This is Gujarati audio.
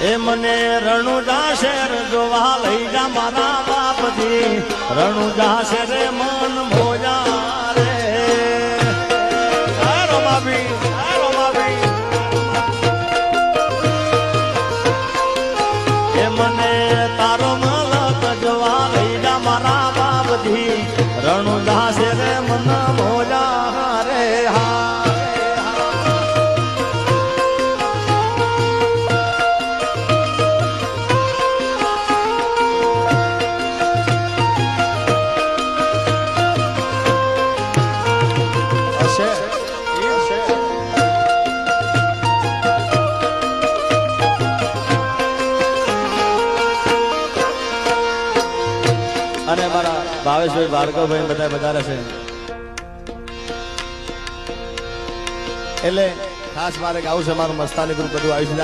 એ મને રણુજા શેર જોવા લઈ જા મારા બાપજી રણુજા શેર મન મોજા રે એ મને તારો મલક જોવા લઈ જા મારા બાપજી રણુજા શેર મન મોજા રે હા અને મારા ભાવેશભાઈ ભાર્ગવભાઈ બધા વધારે છે એટલે ખાસ મારે ગાવું છે મારું મસ્તાની ગ્રુપ બધું આવ્યું છે